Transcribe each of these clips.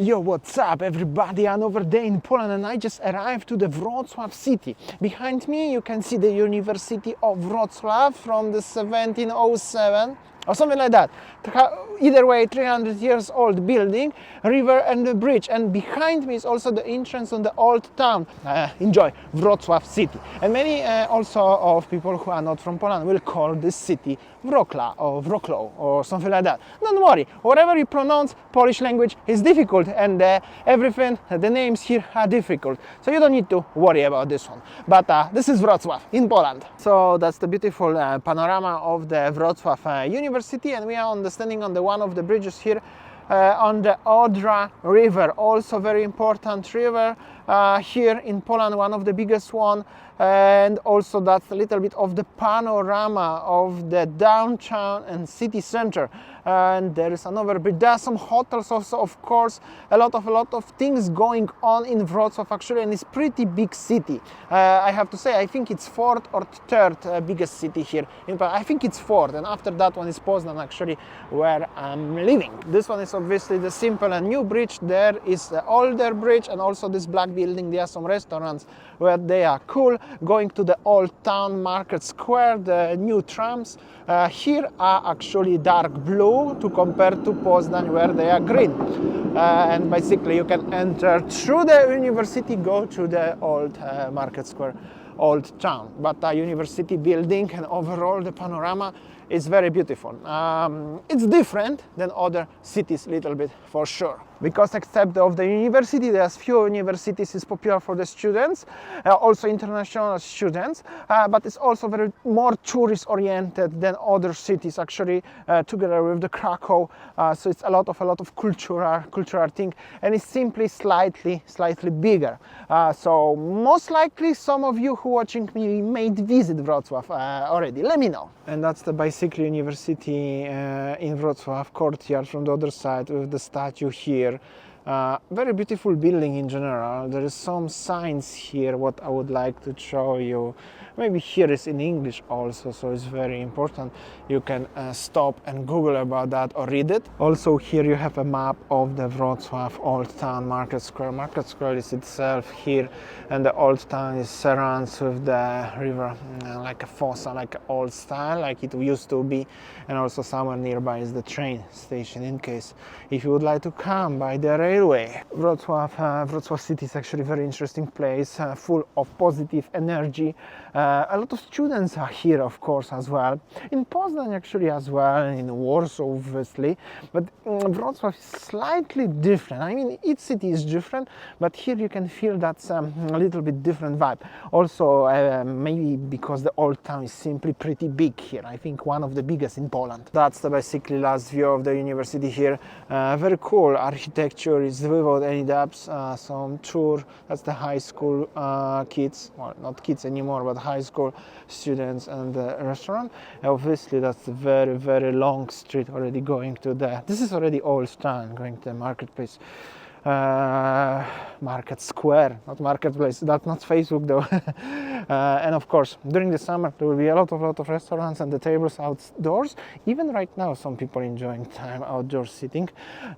Yo, what's up everybody? Another day in Poland and I just arrived to the Wrocław city. Behind me you can see the University of Wroclaw from the 1707 or something like that. Either way, 300 years old building, river and the bridge, and behind me is also the entrance on the old town. Enjoy Wrocław city. And many also of people who are not from Poland will call this city Wrocław or Wrocław or something like that. Don't worry, whatever you pronounce, Polish language is difficult and everything, the names here are difficult. So you don't need to worry about this one. But this is Wrocław in Poland. So that's the beautiful panorama of the Wrocław University, and we are standing on one of the bridges here on the Odra River, also very important river here in Poland, one of the biggest one, and also that's a little bit of the panorama of the downtown and city center. And there is another bridge. There are some hotels also, of course, a lot of things going on in Wrocław actually, and it's pretty big city. I have to say, I think it's fourth or third biggest city here in Poland. I think it's fourth, and after that one is Poznan actually, where I'm living. This one is obviously the simple and new bridge. There is the older bridge and also this black building. There are some restaurants where they are cool. Going to the old town market square, the new trams here are actually dark blue to compare to Poznan where they are green. And basically you can enter through the university, go to the old market square, old town. But the university building and overall the panorama is very beautiful. It's different than other cities a little bit for sure. Because except of the university, there's few universities is popular for the students, also international students, but it's also very more tourist oriented than other cities actually, together with the Krakow. So it's a lot of cultural thing, and it's simply slightly bigger. So most likely some of you who watching me may visit Wrocław already. Let me know. And that's the basically university in Wrocław courtyard from the other side with the statue here. Very beautiful building in general. There is some signs here what I would like to show you. Maybe here is in English also, so it's very important. You can stop and Google about that or read it. Also here you have a map of the Wrocław Old Town Market Square. Market Square is itself here, and the Old Town is surrounded with the river, like a fossa, like an old style, like it used to be. And also somewhere nearby is the train station in case if you would like to come by the railway. Wrocław city is actually a very interesting place, full of positive energy. A lot of students are here, of course, as well. In Poznan actually as well, and in Warsaw obviously, but Wrocław is slightly different. I mean, each city is different, but here you can feel that's a little bit different vibe. Also, maybe because the old town is simply pretty big here. I think one of the biggest in Poland. That's the basically last view of the university here. Very cool architecture is without any depths. Some tour. That's the high school kids, well, not kids anymore, but high school students and the restaurant. Obviously that's a very long street already going to the, this is already old town, going to the marketplace. Market square, not marketplace, that's not Facebook though. And of course during the summer there will be a lot of restaurants and the tables outdoors. Even right now some people enjoying time outdoors sitting,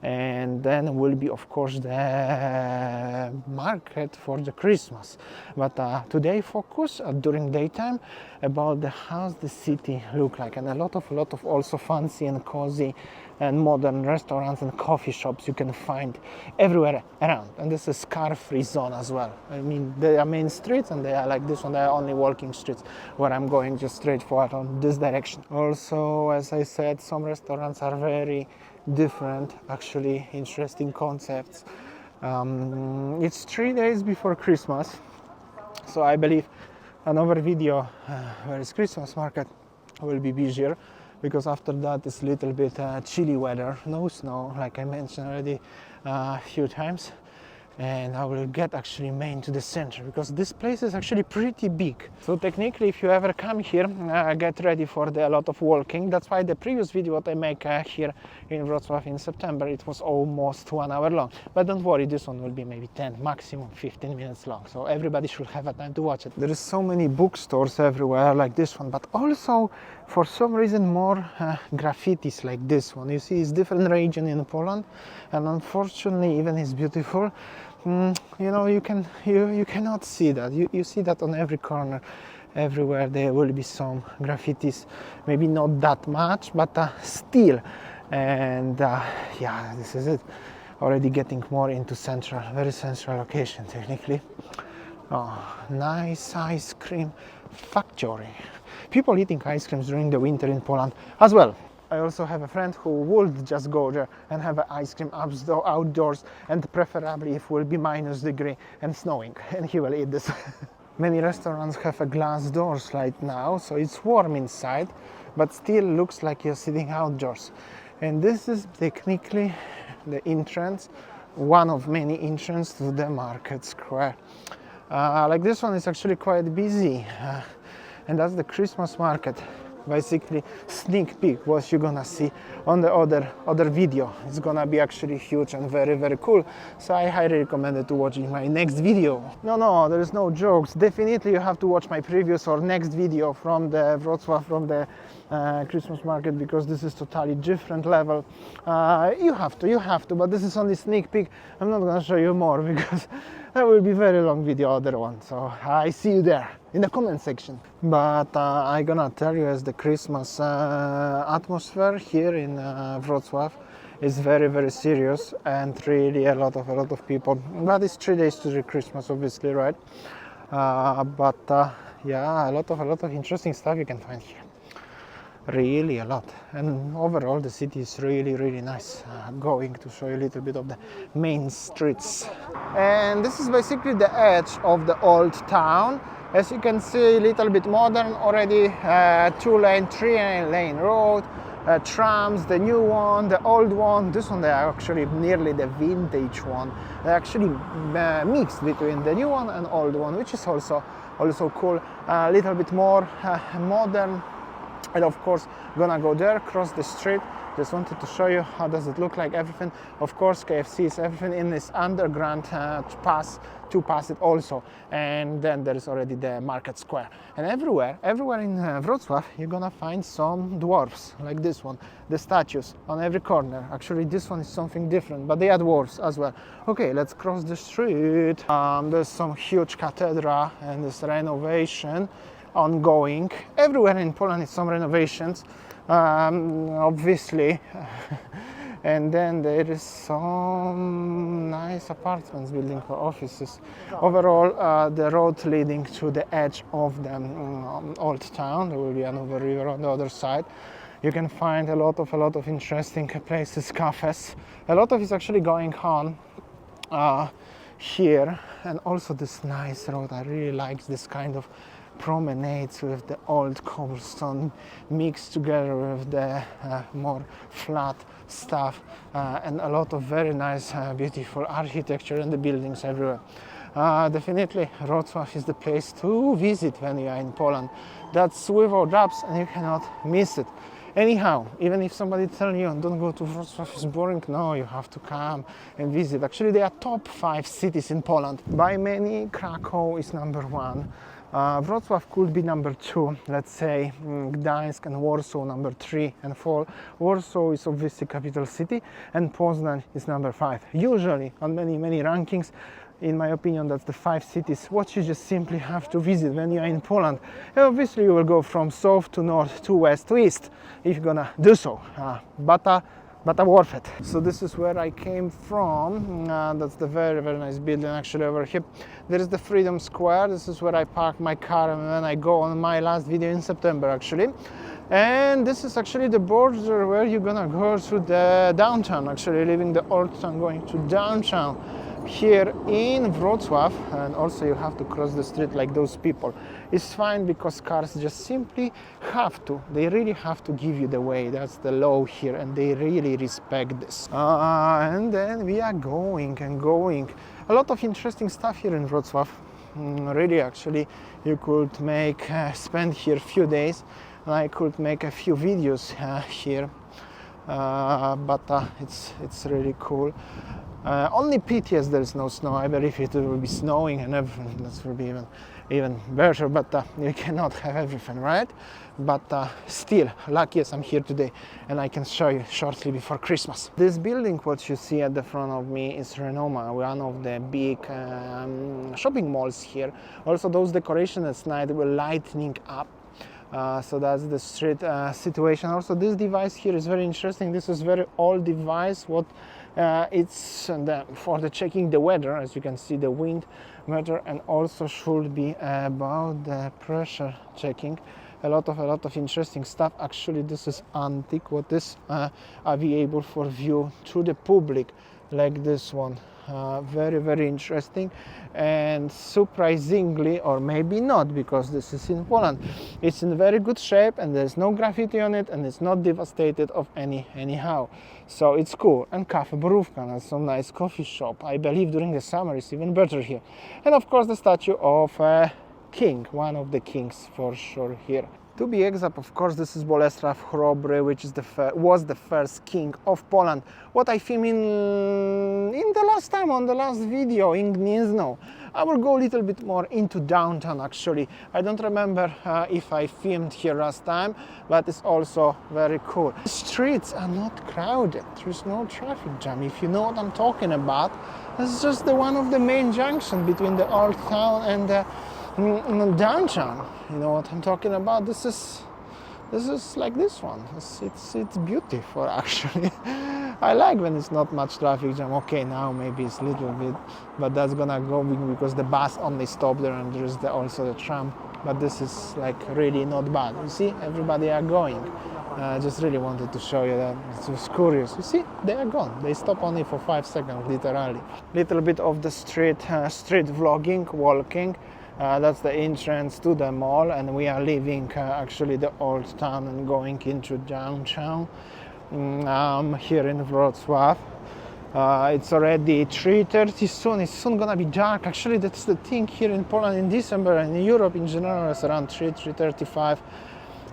and then will be of course the market for the Christmas. But today focus during daytime about the how the city look like, and a lot of also fancy and cozy and modern restaurants and coffee shops you can find everywhere around. And this is car-free zone as well. I mean, they are main streets and they are like this one, they are only walking streets, where I'm going just straight forward on this direction. Also, as I said, some restaurants are very different, actually interesting concepts. It's 3 days before Christmas, so I believe another video where is Christmas market will be busier, because after that it's a little bit chilly weather, no snow like I mentioned already a few times. and I will get actually main to the center, because this place is actually pretty big. So technically, if you ever come here, get ready for a lot of walking. That's why the previous video what I make here in Wrocław in September, it was almost 1 hour long. But don't worry, this one will be maybe 10, maximum 15 minutes long. So everybody should have a time to watch it. There is so many bookstores everywhere like this one, but also for some reason more graffitis like this one. You see, it's different region in Poland, and unfortunately, even it's beautiful. You know, you cannot see that. You see that on every corner, everywhere there will be some graffitis. Maybe not that much, but still. And yeah, this is it. Already getting more into central, very central location technically. Oh, nice ice cream factory. People eating ice creams during the winter in Poland as well. I also have a friend who would just go there and have an ice cream outdoors, and preferably if it will be -degree and snowing, and he will eat this. Many restaurants have glass doors right now, so it's warm inside, but still looks like you're sitting outdoors. And this is technically the entrance, one of many entrances to the market square. Like this one is actually quite busy, and that's the Christmas market. Basically sneak peek what you're gonna see on the other video. It's gonna be actually huge and very, very cool, so I highly recommend it to watching my next video. No, there is no jokes. Definitely you have to watch my previous or next video from the Wrocław, from the Christmas market, because this is totally different level. You have to, but this is only sneak peek. I'm not gonna show you more because that will be very long video, other one. So I see you there in the comment section. But I'm gonna tell you, as the Christmas atmosphere here in Wrocław is very, very serious, and really a lot of people. But it's 3 days to the Christmas, obviously, right? Yeah, a lot of interesting stuff you can find here. Really a lot, and overall the city is really, really nice. Going to show you a little bit of the main streets, and this is basically the edge of the old town. As you can see, a little bit modern already. 2-lane, 3-lane road, trams, the new one, the old one. This one, they are actually nearly the vintage one. They actually mixed between the new one and old one, which is also cool. A little bit more modern. And of course, gonna go there, cross the street. Just wanted to show you how does it look like, everything. Of course, KFC is everything in this underground pass it also. And then there is already the market square. And everywhere in Wrocław, you're gonna find some dwarfs, like this one, the statues on every corner. Actually, this one is something different, but they are dwarfs as well. Okay, let's cross the street. There's some huge cathedral and this renovation ongoing. Everywhere in Poland is some renovations, obviously. And then there is some nice apartments building for offices. Overall, the road leading to the edge of the old town. There will be another river on the other side. You can find a lot of interesting places, cafes. A lot of it's actually going on here, and also this nice road. I really like this kind of promenades with the old cobblestone mixed together with the more flat stuff, and a lot of very nice, beautiful architecture and the buildings everywhere. Definitely Wrocław is the place to visit when you are in Poland. That's without doubts, and you cannot miss it. Anyhow, even if somebody tells you don't go to Wrocław, it's boring, no, you have to come and visit. Actually, they are top 5 cities in Poland. By many, Krakow is number 1. Wrocław could be number 2, let's say. Gdańsk and Warsaw number 3 and 4. Warsaw is obviously capital city, and Poznań is number 5. Usually on many rankings, in my opinion, that's the 5 cities what you just simply have to visit when you're in Poland. And obviously you will go from south to north to west to east if you're gonna do so, but worth it. So this is where I came from. That's the very nice building actually over here. There is the Freedom Square. This is where I park my car and when I go on my last video in September actually. And this is actually the border where you're gonna go to the downtown, actually leaving the old town, going to downtown. here in Wrocław, and also you have to cross the street like those people, it's fine because cars just simply have to. They really have to give you the way. That's the law here, and they really respect this. And then we are going and going. A lot of interesting stuff here in Wrocław. Really, actually, you could spend here a few days, and I could make a few videos here. But it's really cool. Only pity is there's no snow. I believe it will be snowing and everything. That will be even better. But you cannot have everything, right? But still, lucky as I'm here today, and I can show you shortly before Christmas. This building, what you see at the front of me, is Renoma, one of the big shopping malls here. Also, those decorations at night were lighting up. So that's the street situation. Also, this device here is very interesting. This is very old device. It's for the checking the weather. As you can see, the wind meter, and also should be about the pressure checking. A lot of interesting stuff. Actually, this is antique. What is available for view to the public, like this one. Very interesting, and surprisingly, or maybe not, because this is in Poland, it's in very good shape and there's no graffiti on it, and it's not devastated of anyhow. So it's cool. And Cafe Borówka, and some nice coffee shop. I believe during the summer it's even better here. And of course the statue of king, one of the kings for sure here. To be exact, of course, this is Bolesław Chrobry, which is was the first king of Poland. What I filmed in the last time, on the last video in Gniezno. I will go a little bit more into downtown, actually. I don't remember if I filmed here last time, but it's also very cool. The streets are not crowded. There's no traffic jam, if you know what I'm talking about. It's just one of the main junctions between the old town and the downtown. You know what I'm talking about? This is like this one. It's beautiful, actually. I like when it's not much traffic jam. Okay, now maybe it's a little bit, but that's gonna go because the bus only stopped there, and there's also the tram. But this is like really not bad. You see, everybody are going. I just really wanted to show you that. It's just curious. You see, they are gone. They stop only for 5 seconds, literally. Little bit of the street vlogging, walking. That's the entrance to the mall, and we are leaving actually the old town and going into downtown here in Wrocław. It's already 3:30 soon. It's soon gonna be dark. Actually, that's the thing here in Poland in December, and in Europe in general it's around 3:35,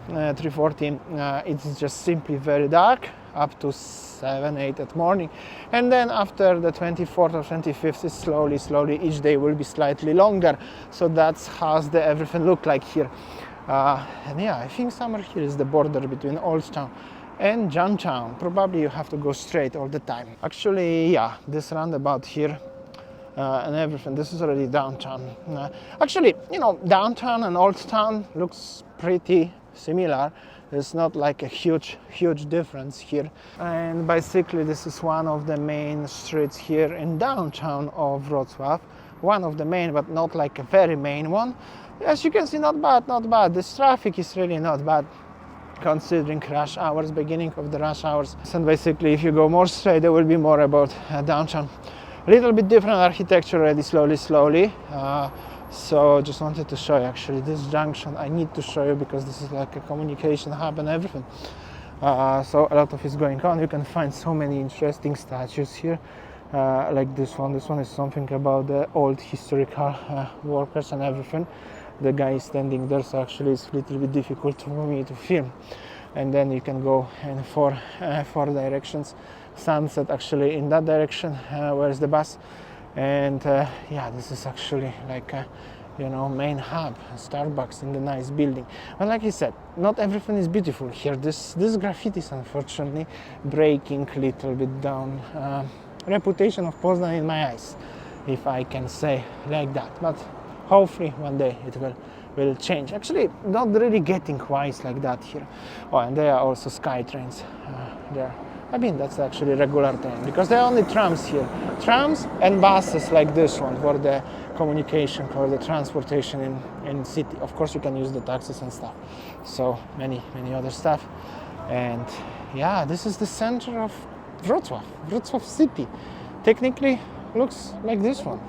3:40. It's just simply very dark up to 7, 8 at morning, and then after the 24th or 25th, it's slowly each day will be slightly longer. So that's how everything look like here. And yeah, I think summer here is the border between Old Town and downtown. Probably you have to go straight all the time. Actually, yeah, this roundabout here and everything, this is already downtown. Actually, you know, downtown and Old Town looks pretty similar. There's not like a huge difference here. And basically this is one of the main streets here in downtown of Wrocław. One of the main, but not like a very main one. As you can see, not bad. This traffic is really not bad, considering rush hours, beginning of the rush hours. And basically if you go more straight, there will be more about downtown. A little bit different architecture already, slowly. So just wanted to show you actually this junction. I need to show you because this is like a communication hub and everything. So a lot of is going on. You can find so many interesting statues here, like this one. This one is something about the old historical workers and everything. The guy is standing there, so actually it's a little bit difficult for me to film. And then you can go in four directions. Sunset actually in that direction, where's the bus. And yeah, this is actually like a, you know, main hub, Starbucks in the nice building. But like I said, not everything is beautiful here. This graffiti is unfortunately breaking a little bit down reputation of Poznan in my eyes, if I can say like that. But hopefully one day it will change. Actually, not really getting wise like that here. Oh, and there are also sky trains there. I mean, that's actually regular train, because there are only trams here. Trams and buses like this one for the communication, for the transportation in city. Of course, you can use the taxis and stuff. So many other stuff. And yeah, this is the center of Wrocław city. Technically, looks like this one.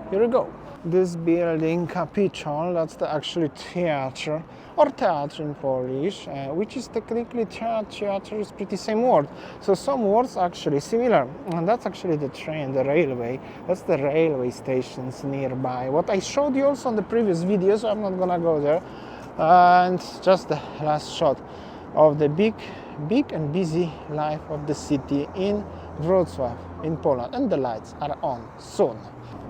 Here we go. This building, Capitol, that's the actually theater, or teatr in Polish, which is technically theater is pretty same word. So some words are actually similar. And that's actually the train, the railway. That's the railway stations nearby. What I showed you also on the previous video, so I'm not gonna go there. And just the last shot of the big and busy life of the city in Wrocław, in Poland. And the lights are on soon.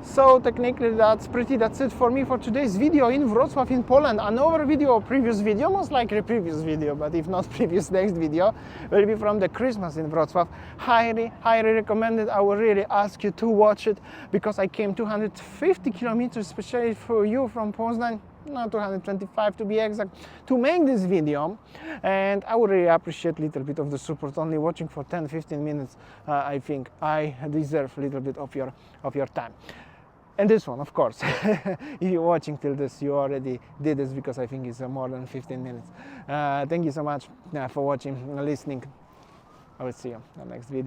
So technically that's it for me for today's video in Wrocław in Poland. Another video or previous video, most likely previous video, but if not previous, next video will be from the Christmas in Wrocław. Highly recommend it. I will really ask you to watch it because I came 250 kilometers especially for you from Poznań, no 225 to be exact, to make this video, and I would really appreciate a little bit of the support. Only watching for 10-15 minutes, I think I deserve a little bit of your time. And this one, of course, if you're watching till this, you already did this because I think it's more than 15 minutes. Thank you so much for watching and listening. I will see you in the next video.